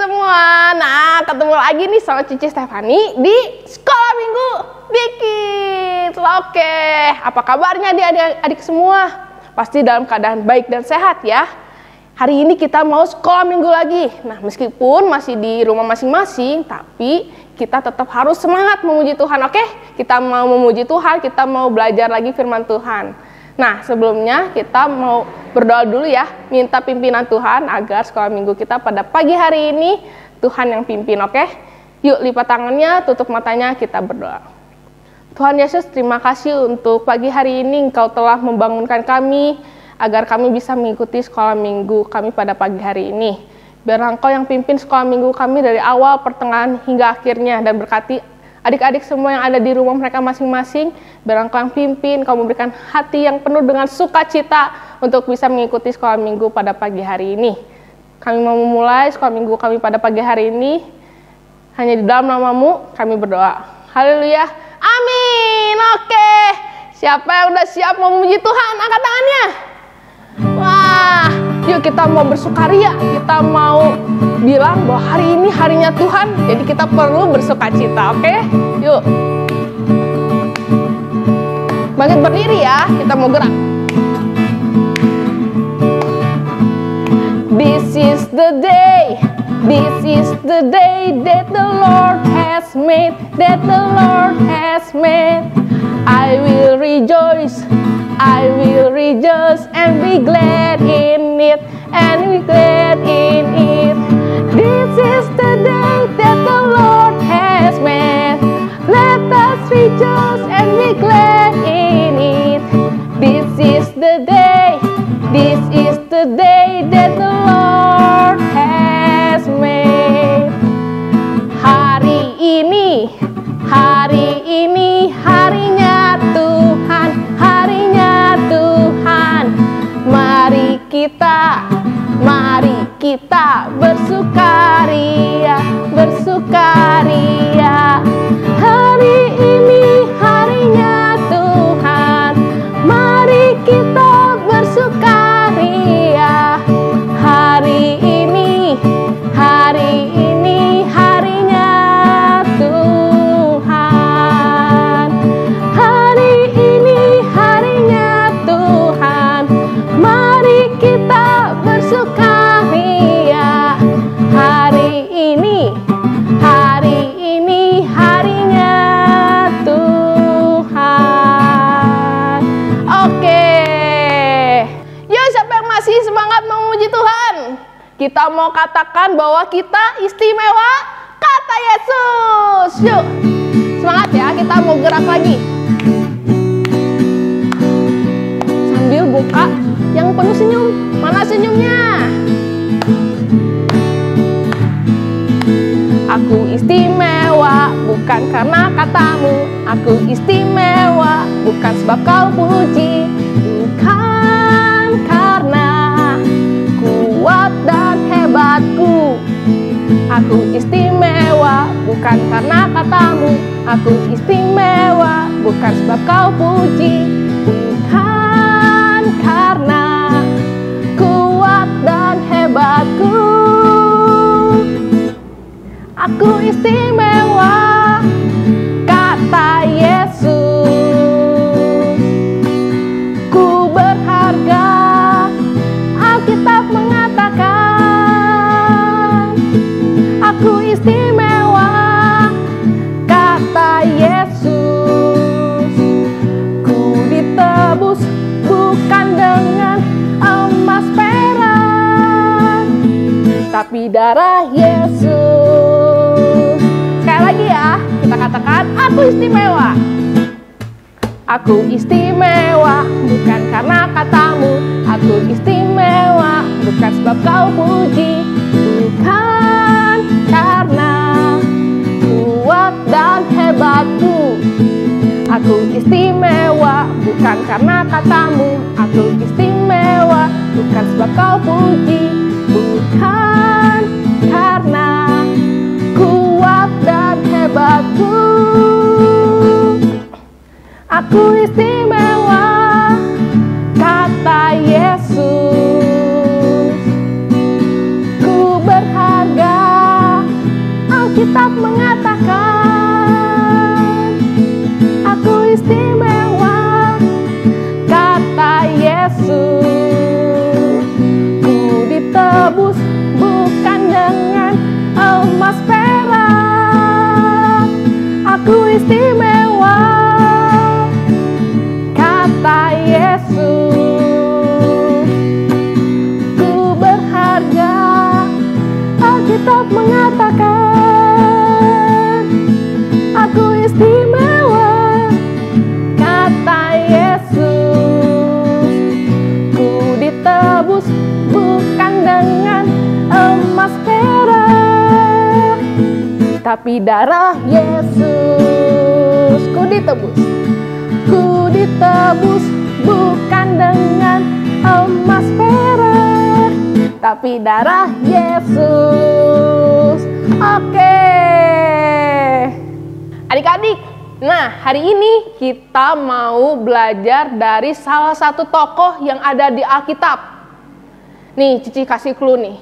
semua. Nah, ketemu lagi nih sama Cici Stefani di Sekolah Minggu Dikit. Oke, apa kabarnya adik-adik semua? Pasti dalam keadaan baik dan sehat ya. Hari ini kita mau sekolah minggu lagi. Nah, meskipun masih di rumah masing-masing, tapi kita tetap harus semangat memuji Tuhan, oke? Kita mau memuji Tuhan, kita mau belajar lagi firman Tuhan. Nah, sebelumnya kita mau berdoa dulu ya, minta pimpinan Tuhan agar sekolah minggu kita pada pagi hari ini Tuhan yang pimpin, oke? Yuk lipat tangannya, tutup matanya, kita berdoa. Tuhan Yesus, terima kasih untuk pagi hari ini Engkau telah membangunkan kami agar kami bisa mengikuti sekolah minggu kami pada pagi hari ini. Biar Engkau yang pimpin sekolah minggu kami dari awal, pertengahan, hingga akhirnya, dan berkati adik-adik semua yang ada di rumah mereka masing-masing. Biar Engkau yang pimpin, Kau memberikan hati yang penuh dengan sukacita untuk bisa mengikuti sekolah minggu pada pagi hari ini. Kami mau memulai sekolah minggu kami pada pagi hari ini. Hanya di dalam nama-Mu kami berdoa. Haleluya. Amin. Oke. Siapa yang udah siap mau memuji Tuhan? Angkat tangannya. Wah, yuk kita mau bersukaria. Kita mau bilang bahwa hari ini harinya Tuhan. Jadi kita perlu bersukacita, oke? Yuk. Bangkit berdiri ya, kita mau gerak. This is the day that the Lord has made, I will rejoice and be glad in it, This is the day that the Lord has made, let us rejoice and be glad in it. This is the day that the Lord has made. Hari ini harinya Tuhan. Mari kita bersukaria. Hari ini harinya Tuhan. Mari kita bersukaria. Hari ini harinya Tuhan. Hari ini harinya Tuhan. Mari kita bersukaria. Hari ini harinya Tuhan. Oke. Yuk, siapa yang masih semangat memuji Tuhan? Kita mau katakan bahwa kita istimewa kata Yesus. Yuk, semangat ya, kita mau gerak lagi. Sambil buka yang penuh senyum. Mana senyumnya? Aku istimewa bukan karena katamu. Aku istimewa bukan sebab kau puji. Bukan karena kuat dan hebatku. Aku istimewa bukan karena katamu. Aku istimewa bukan sebab kau puji. Bukan karena kuat dan hebatku. Aku istimewa kata Yesus. Ku berharga, Alkitab mengatakan. Aku istimewa kata Yesus. Ku ditebus bukan dengan emas perak, tapi darah Yesus. Sekali lagi ya, kita katakan aku istimewa. Aku istimewa bukan karena katamu. Aku istimewa bukan sebab kau puji. Bukan karena kuat dan hebatku. Aku istimewa bukan karena katamu. Aku istimewa bukan sebab kau puji. Bukan karena kuat dan hebatku. Aku istimewa kata Yesus. Ku berharga, istimewa, kata Yesus. Ku berharga, Alkitab mengatakan, aku istimewa, kata Yesus. Ku ditebus bukan dengan emas perak, tapi darah Yesus. Ku ditebus bukan dengan emas perak, tapi darah Yesus. Oke, adik-adik, nah hari ini kita mau belajar dari salah satu tokoh yang ada di Alkitab. Nih, Cici kasih clue nih.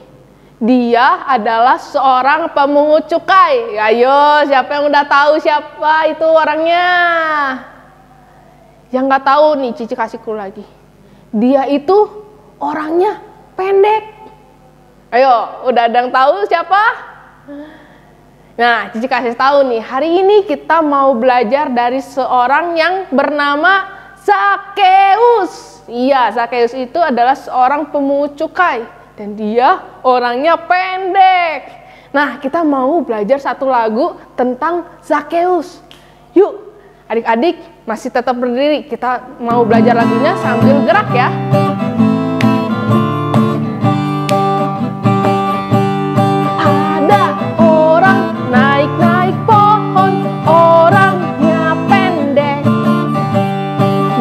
Dia adalah seorang pemungut cukai. Ayo, siapa yang udah tahu siapa itu orangnya? Yang nggak tahu nih, Cici kasih clue lagi. Dia itu orangnya pendek. Ayo, udah ada yang tahu siapa? Nah, Cici kasih tahu nih. Hari ini kita mau belajar dari seorang yang bernama Zakeus. Iya, Zakeus itu adalah seorang pemungut cukai. Dan dia orangnya pendek. Nah, kita mau belajar satu lagu tentang Zakeus. Yuk, adik-adik masih tetap berdiri. Kita mau belajar lagunya sambil gerak ya. Ada orang naik-naik pohon, orangnya pendek.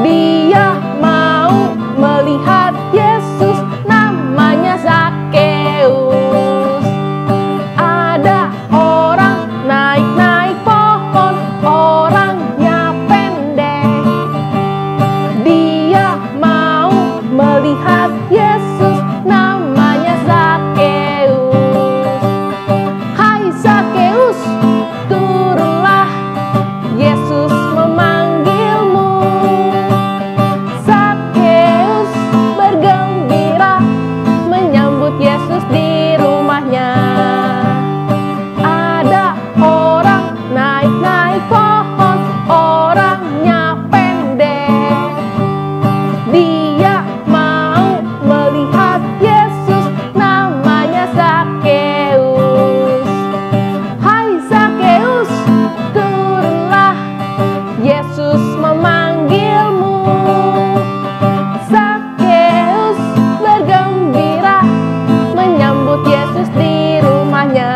Dia mau melihat Yesus, namanya Zakeus. Ada orang naik-naik pohon, orangnya pendek. Dia mau melihat Yesus, namanya Zakeus. Hai Zakeus, turunlah, Yesus memanggilmu. Zakeus bergembira menyambut Yesus di rumahnya. Ada orang naik-naik pohon, orangnya pendek. Dia mau melihat Yesus, namanya Zakeus. Hai Zakeus, turunlah, Yesus memanggilmu. Zakeus bergembira menyambut Yesus di rumahnya.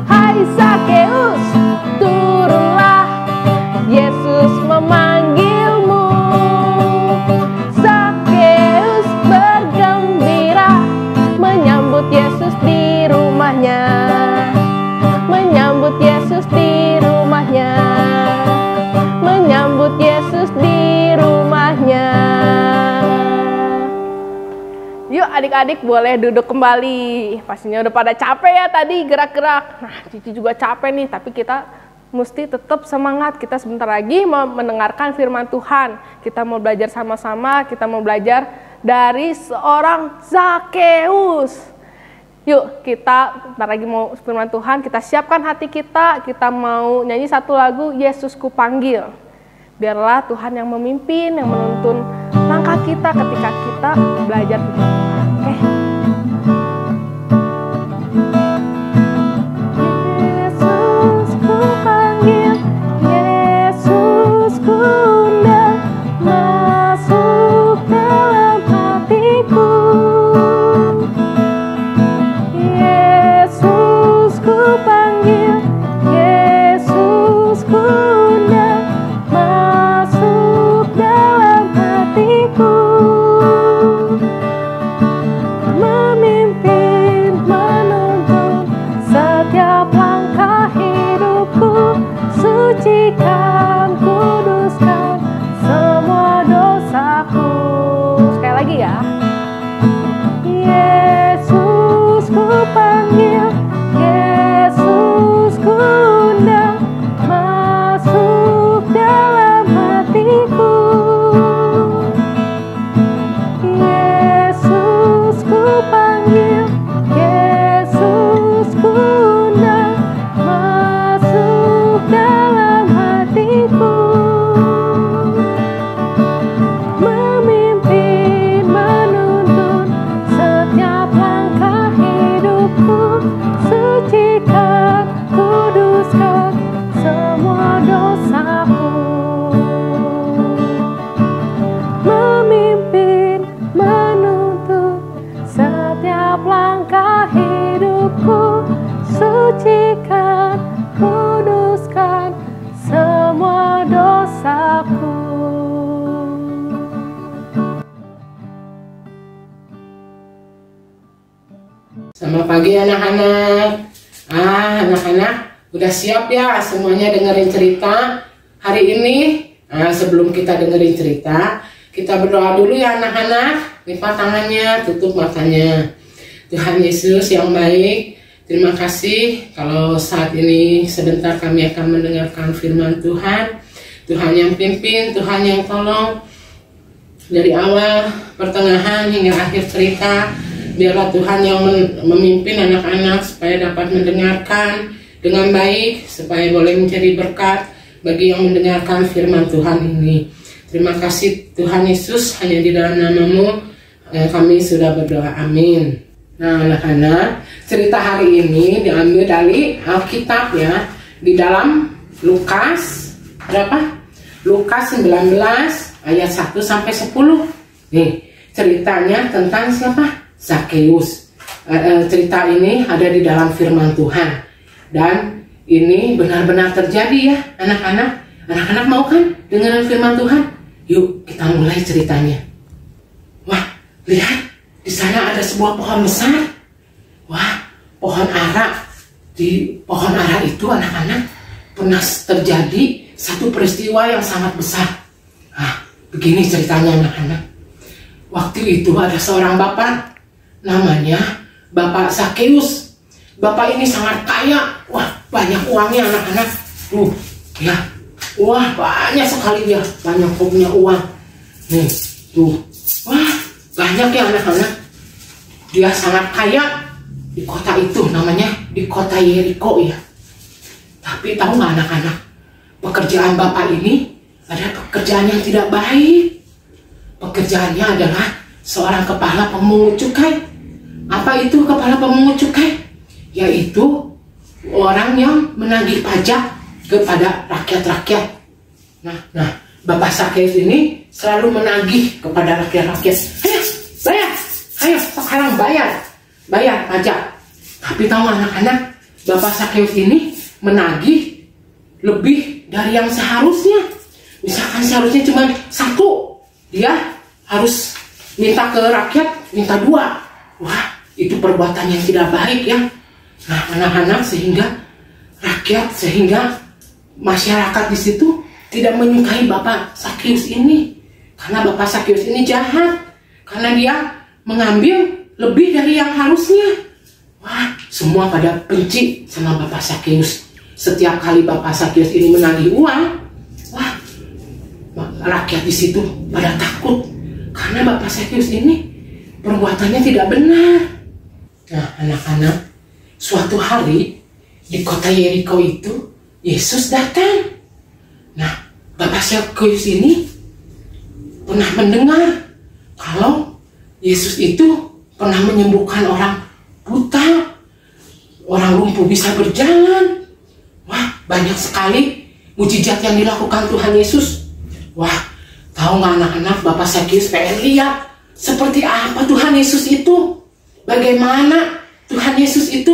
Hai Zakeus, turunlah, Yesus memanggilmu. Zakeus bergembira menyambut Yesus di rumahnya. Menyambut Yesus di rumahnya. Menyambut Yesus di rumahnya. Yuk adik-adik boleh duduk kembali. Pastinya udah pada capek ya tadi gerak-gerak. Nah, Cici juga capek nih, tapi kita mesti tetap semangat. Kita sebentar lagi mau mendengarkan firman Tuhan. Kita mau belajar sama-sama, kita mau belajar dari seorang Zakeus. Yuk, kita bentar lagi mau firman Tuhan, kita siapkan hati kita mau nyanyi satu lagu, Yesus Ku Panggil. Biarlah Tuhan yang memimpin, yang menuntun langkah kita ketika kita belajar firman Tuhan. Oke? Yesus ku panggil, Yesus ku undang, masuk dalam hatiku. Yesus ku panggil, Yesus ku undang, masuk dalam hatiku. Selamat pagi anak-anak. Anak-anak udah siap ya semuanya dengerin cerita hari ini? Sebelum kita dengerin cerita, kita berdoa dulu ya anak-anak. Lipat tangannya, tutup matanya. Tuhan Yesus yang baik, terima kasih kalau saat ini sebentar kami akan mendengarkan firman Tuhan. Tuhan yang pimpin, Tuhan yang tolong dari awal, pertengahan hingga akhir cerita. Biarlah Tuhan yang memimpin anak-anak supaya dapat mendengarkan dengan baik, supaya boleh menjadi berkat bagi yang mendengarkan firman Tuhan ini. Terima kasih Tuhan Yesus, hanya di dalam nama-Mu kami sudah berdoa, amin. Nah anak-anak, cerita hari ini diambil dari Alkitab ya, di dalam Lukas berapa? Lukas 19 ayat 1 sampai 10. Nih, ceritanya tentang siapa? Zakheus. Cerita ini ada di dalam firman Tuhan dan ini benar-benar terjadi ya anak-anak. Anak-anak mau kan dengerin firman Tuhan? Yuk kita mulai ceritanya. Wah, lihat di sana ada sebuah pohon besar. Wah, pohon ara. Di pohon ara itu anak-anak pernah terjadi satu peristiwa yang sangat besar. Begini ceritanya anak-anak. Waktu itu ada seorang bapak, namanya Bapak Zakheus. Bapak ini sangat kaya. Wah, banyak uangnya anak-anak. Ya. Wah, banyak sekali dia. Banyak punya uang. Nih, tuh. Wah, banyak ya anak-anak. Dia sangat kaya di kota itu, namanya di kota Yeriko ya. Tapi tahu nggak anak-anak? Pekerjaan Bapak ini ada pekerjaan yang tidak baik. Pekerjaannya adalah seorang kepala pemungut cukai. Apa itu kepala pemungut cukai? Yaitu orang yang menagih pajak kepada rakyat-rakyat. Nah, Bapak Zakheus ini selalu menagih kepada rakyat-rakyat. Ayo, sekarang bayar pajak. Tapi tahu anak-anak, Bapak Zakheus ini menagih lebih dari yang seharusnya. Misalkan seharusnya cuma 1, dia harus minta ke rakyat, minta 2. Wah, itu perbuatan yang tidak baik ya. Nah, anak-anak sehingga masyarakat di situ tidak menyukai Bapak Zakheus ini. Karena Bapak Zakheus ini jahat. Karena dia mengambil lebih dari yang harusnya. Wah, semua pada benci sama Bapak Zakheus. Setiap kali Bapak Zakheus ini menagih uang, wah, rakyat di situ pada takut. Karena Bapak Zakheus ini perbuatannya tidak benar. Nah, anak-anak, suatu hari di kota Yeriko itu Yesus datang. Nah, Bapak Zakheus ini pernah mendengar kalau Yesus itu pernah menyembuhkan orang buta, orang lumpuh bisa berjalan. Wah, banyak sekali mujizat yang dilakukan Tuhan Yesus. Wah, tahu nggak anak-anak, Bapak Zakheus pengen lihat seperti apa Tuhan Yesus itu. Bagaimana Tuhan Yesus itu.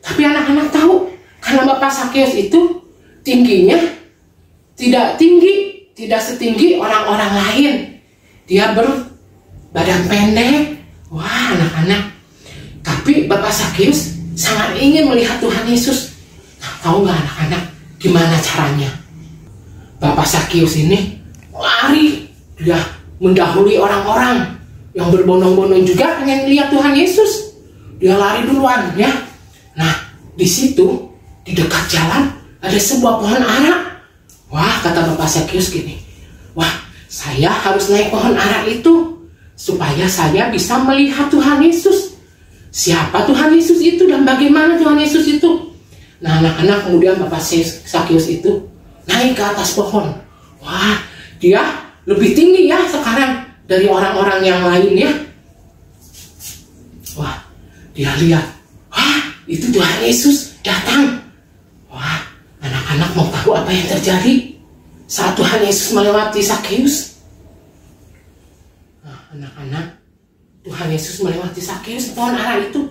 Tapi anak-anak tahu, karena Bapak Zakheus itu tingginya tidak setinggi orang-orang lain. Dia berbadan pendek. Wah, anak-anak. Tapi Bapak Zakheus sangat ingin melihat Tuhan Yesus. Nah, tahu nggak anak-anak gimana caranya? Bapak Zakheus ini lari. Dia mendahului orang-orang yang berbondong-bondong juga pengen lihat Tuhan Yesus. Dia lari duluan ya. Nah, di situ di dekat jalan ada sebuah pohon ara. Wah, kata Bapak Zakheus gini. Wah, saya harus naik pohon ara itu supaya saya bisa melihat Tuhan Yesus. Siapa Tuhan Yesus itu dan bagaimana Tuhan Yesus itu? Nah, anak-anak, kemudian Bapak Zakheus itu naik ke atas pohon. Wah, dia lebih tinggi ya sekarang dari orang-orang yang lain ya. Wah, dia lihat. Wah, itu Tuhan Yesus datang. Wah, anak-anak mau tahu apa yang terjadi saat Tuhan Yesus melewati Zakheus? Nah, anak-anak, Tuhan Yesus melewati Zakheus pohon ara itu.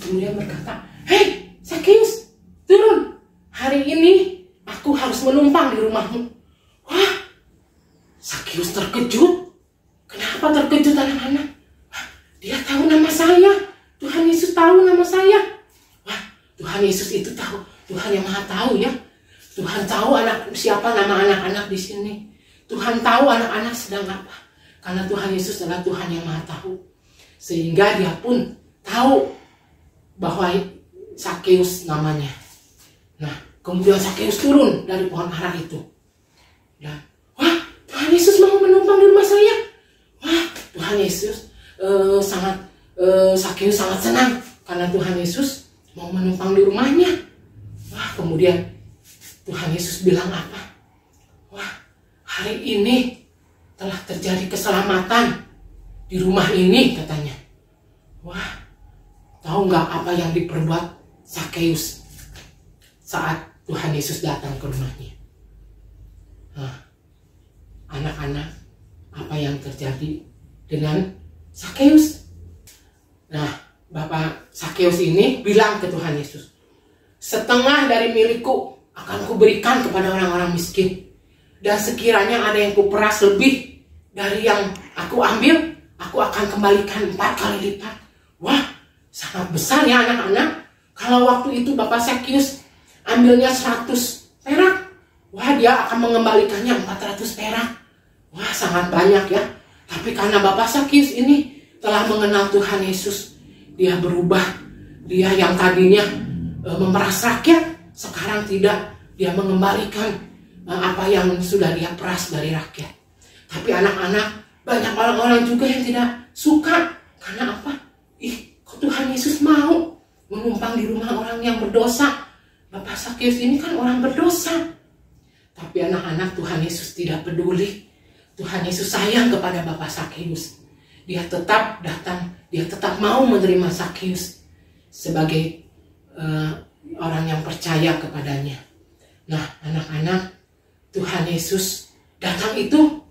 Kemudian berkata, "Hei, Zakheus, turun. Hari ini aku harus menumpang di rumahmu." Wah, Zakheus terkejut. Kenapa terkejut anak-anak? Dia tahu nama saya. Tuhan Yesus tahu nama rumah saya. Wah, Tuhan Yesus itu tahu, Tuhan yang Maha tahu ya. Tuhan tahu siapa nama anak-anak di sini. Tuhan tahu anak-anak sedang apa. Karena Tuhan Yesus adalah Tuhan yang Maha tahu. Sehingga dia pun tahu bahwa Sakeus namanya. Nah, kemudian Sakeus turun dari pohon ara itu. Dan, wah, Tuhan Yesus mau menumpang di rumah saya. Wah, Tuhan Yesus Sakeus sangat senang karena Tuhan Yesus mau menumpang di rumahnya. Wah, kemudian Tuhan Yesus bilang apa? Wah, hari ini telah terjadi keselamatan di rumah ini, katanya. Wah, tahu nggak apa yang diperbuat Sakeus saat Tuhan Yesus datang ke rumahnya? Nah, anak-anak, apa yang terjadi dengan Sakeus? Nah, Bapak Sakeus ini bilang ke Tuhan Yesus, setengah dari milikku akan kuberikan kepada orang-orang miskin. Dan sekiranya ada yang kuperas lebih dari yang aku ambil, aku akan kembalikan 4 kali lipat. Wah, sangat besar ya anak-anak. Kalau waktu itu Bapak Sakeus ambilnya 100 perak, wah dia akan mengembalikannya 400 perak. Wah, sangat banyak ya. Tapi karena Bapak Sakeus ini telah mengenal Tuhan Yesus, dia berubah. Dia yang tadinya memeras rakyat, sekarang tidak, dia mengembalikan apa yang sudah dia peras dari rakyat. Tapi anak-anak, banyak orang-orang juga yang tidak suka. Karena apa? Kok Tuhan Yesus mau menumpang di rumah orang yang berdosa? Bapak Sakeus ini kan orang berdosa. Tapi anak-anak, Tuhan Yesus tidak peduli. Tuhan Yesus sayang kepada Bapak Sakeus. Dia tetap datang, dia tetap mau menerima Sakeus sebagai orang yang percaya kepadanya. Nah, anak-anak, Tuhan Yesus datang itu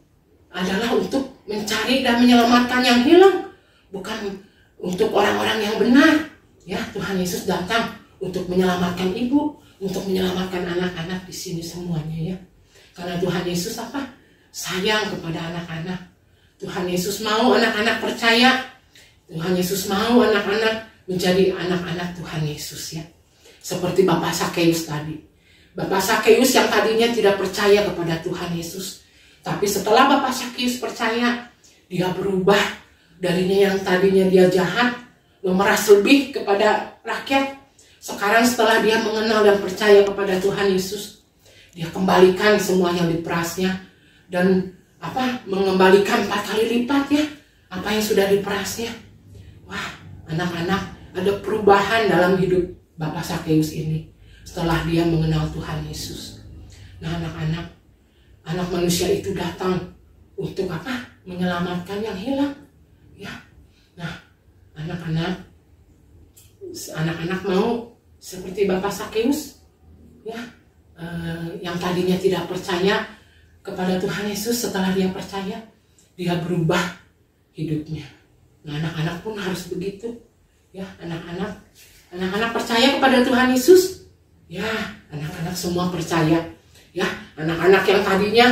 adalah untuk mencari dan menyelamatkan yang hilang, bukan untuk orang-orang yang benar. Ya, Tuhan Yesus datang untuk menyelamatkan ibu, untuk menyelamatkan anak-anak di sini semuanya ya. Karena Tuhan Yesus apa? Sayang kepada anak-anak. Tuhan Yesus mau anak-anak percaya. Tuhan Yesus mau anak-anak menjadi anak-anak Tuhan Yesus ya. Seperti Bapak Sakeus tadi. Bapak Sakeus yang tadinya tidak percaya kepada Tuhan Yesus. Tapi setelah Bapak Sakeus percaya, dia berubah. Darinya yang tadinya dia jahat, memeras lebih kepada rakyat. Sekarang setelah dia mengenal dan percaya kepada Tuhan Yesus, dia kembalikan semua yang diperasnya. Dan mengembalikan 4 kali lipat ya, apa yang sudah diperasnya. Wah, anak-anak, ada perubahan dalam hidup Bapak Sakeus ini setelah dia mengenal Tuhan Yesus. Nah, anak-anak, anak manusia itu datang untuk apa? Menyelamatkan yang hilang. Ya. Nah, anak-anak mau seperti Bapak Sakeus, ya, yang tadinya tidak percaya kepada Tuhan Yesus. Setelah dia percaya, dia berubah hidupnya. Nah, anak-anak pun harus begitu. Ya, anak-anak percaya kepada Tuhan Yesus. Ya, anak-anak semua percaya. Ya, anak-anak yang tadinya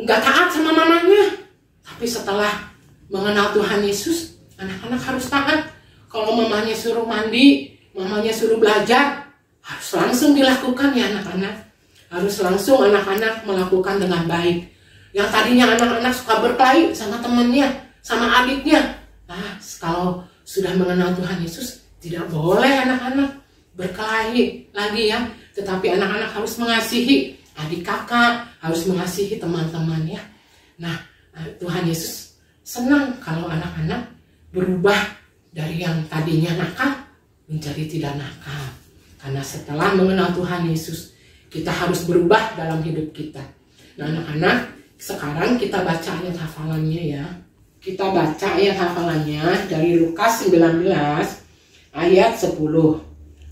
nggak taat sama mamanya, tapi setelah mengenal Tuhan Yesus, anak-anak harus taat. Kalau mamanya suruh mandi, mamanya suruh belajar, harus langsung dilakukan ya anak-anak. Harus langsung anak-anak melakukan dengan baik. Yang tadinya anak-anak suka berkelahi sama temannya, sama adiknya. Nah, kalau sudah mengenal Tuhan Yesus, tidak boleh anak-anak berkelahi lagi ya. Tetapi anak-anak harus mengasihi adik kakak, harus mengasihi teman-temannya. Nah, Tuhan Yesus senang kalau anak-anak berubah dari yang tadinya nakal menjadi tidak nakal. Karena setelah mengenal Tuhan Yesus, kita harus berubah dalam hidup kita. Nah, anak-anak, sekarang kita baca ayat hafalannya ya. Kita baca ayat hafalannya dari Lukas 19 ayat 10.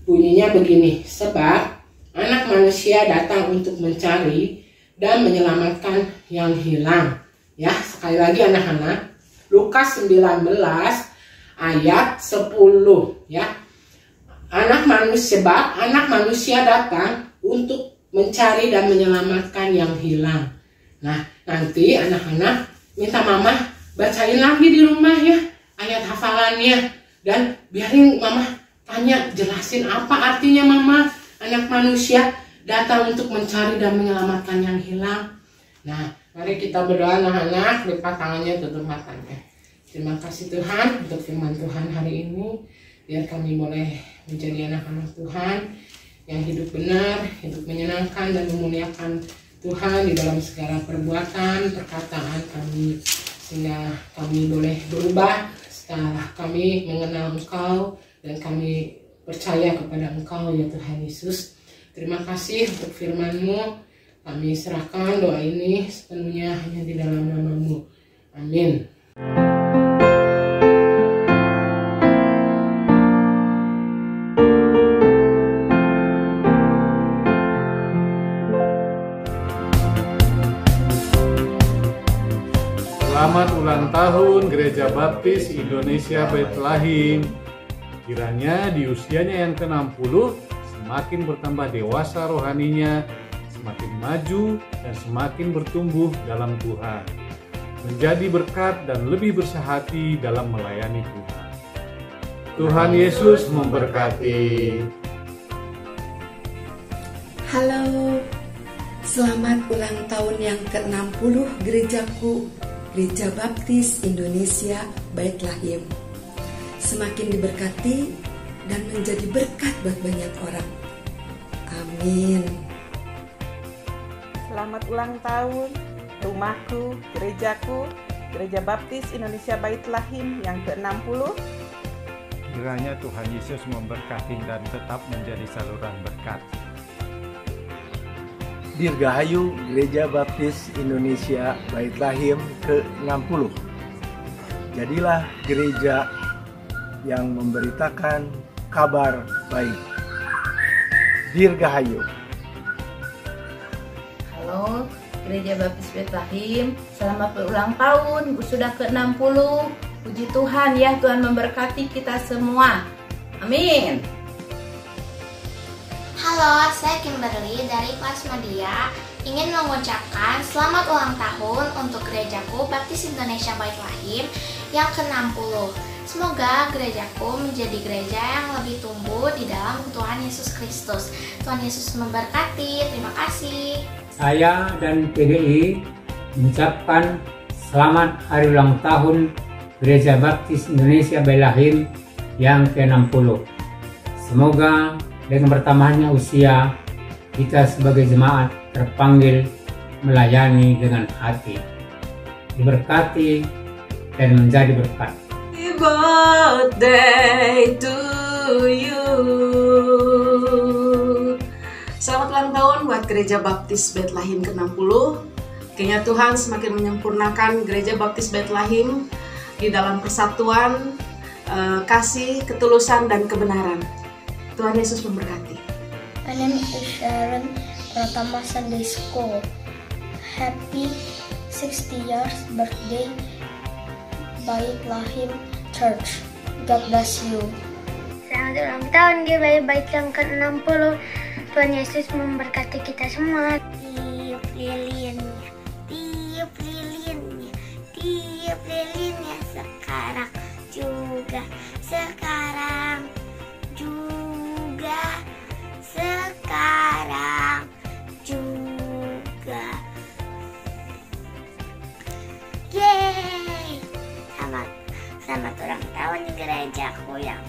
Bunyinya begini, sebab Anak Manusia datang untuk mencari dan menyelamatkan yang hilang. Ya, sekali lagi anak-anak, Lukas 19 ayat 10 ya. Anak manusia datang untuk mencari dan menyelamatkan yang hilang. Nah, nanti anak-anak minta mama bacain lagi di rumah ya ayat hafalannya, dan biarin mama hanya jelasin apa artinya Mama, anak manusia datang untuk mencari dan menyelamatkan yang hilang. Nah, mari kita berdoa anak-anak, lipat tangannya, tutup matanya. Terima kasih Tuhan untuk firman Tuhan hari ini. Biar kami boleh menjadi anak-anak Tuhan yang hidup benar, hidup menyenangkan dan memuliakan Tuhan di dalam segala perbuatan, perkataan kami. Sehingga kami boleh berubah setelah kami mengenal Engkau dan kami percaya kepada Engkau ya Tuhan Yesus. Terima kasih untuk firman-Mu. Kami serahkan doa ini sepenuhnya hanya di dalam nama-Mu. Amin. Selamat ulang tahun Gereja Baptis Indonesia Bethlehem. Kiranya di usianya yang ke-60 semakin bertambah dewasa rohaninya, semakin maju dan semakin bertumbuh dalam Tuhan, menjadi berkat dan lebih bersahati dalam melayani Tuhan. Tuhan Yesus memberkati. Halo, selamat ulang tahun yang ke-60 gerejaku, Gereja Baptis Indonesia Bethlehem. Semakin diberkati dan menjadi berkat buat banyak orang. Amin. Selamat ulang tahun rumahku, gerejaku, Gereja Baptis Indonesia Bethlehem yang ke-60. Kiranya Tuhan Yesus memberkati dan tetap menjadi saluran berkat. Dirgahayu Gereja Baptis Indonesia Bethlehem ke-60. Jadilah gereja yang memberitakan kabar baik. Dirgahayu. Halo, Gereja Baptis Bethlehem, selamat berulang tahun, sudah ke-60. Puji Tuhan ya, Tuhan memberkati kita semua. Amin. Halo, saya Kimberly dari kelas Media. Ingin mengucapkan selamat ulang tahun untuk gerejaku Baptis Indonesia Bethlehem yang ke-60. Semoga gerejaku menjadi gereja yang lebih tumbuh di dalam Tuhan Yesus Kristus. Tuhan Yesus memberkati. Terima kasih. Saya dan PGI mengucapkan selamat hari ulang tahun Gereja Baptis Indonesia Bethlehem yang ke-60. Semoga dengan bertambahnya usia, kita sebagai jemaat terpanggil melayani dengan hati, diberkati dan menjadi berkat. Happy birthday to you. Selamat ulang tahun buat Gereja Baptis Bethlehem ke-60. Kiranya Tuhan semakin menyempurnakan Gereja Baptis Bethlehem di dalam persatuan, kasih, ketulusan, dan kebenaran. Tuhan Yesus memberkati. My name is Sharon, Pratama Sunday School. Happy 60 years birthday, Bethlehem Church. God bless you. Selamat ulang tahun Gereja Bethlehem ke-60. Tuhan Yesus memberkati kita semua. Tiup lilinnya, tiup lilinnya, tiup lilinnya, sekarang juga, sekarang juga, sekarang juga. Yeay! Selamat ulang tahun gerejaku yang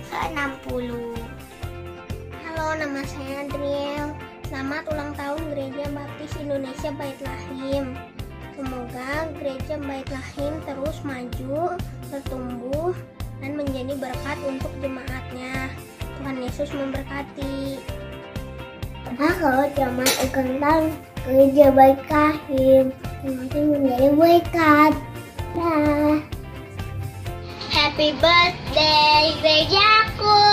ke-60. Halo, nama saya Adriel. Selamat ulang tahun Gereja Baptis Indonesia Bethlehem. Semoga Gereja Bethlehem terus maju, bertumbuh, dan menjadi berkat untuk jemaatnya. Tuhan Yesus memberkati. Halo, selamat ulang tahun Gereja Bethlehem. Semakin menjadi berkat. Dah. Happy birthday gerejaku.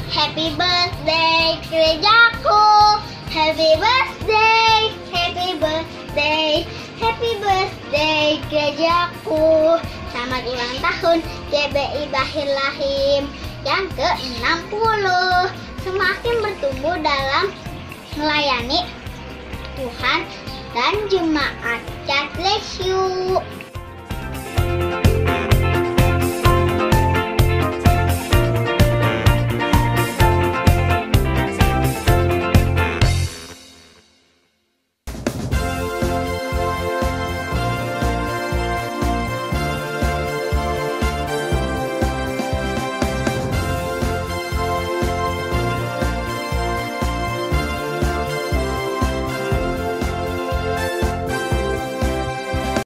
Happy birthday gerejaku. Happy birthday, happy birthday, happy birthday gerejaku. Selamat ulang tahun GBI Bethlehem yang ke-60. Semakin bertumbuh dalam melayani Tuhan dan jemaat. God bless you.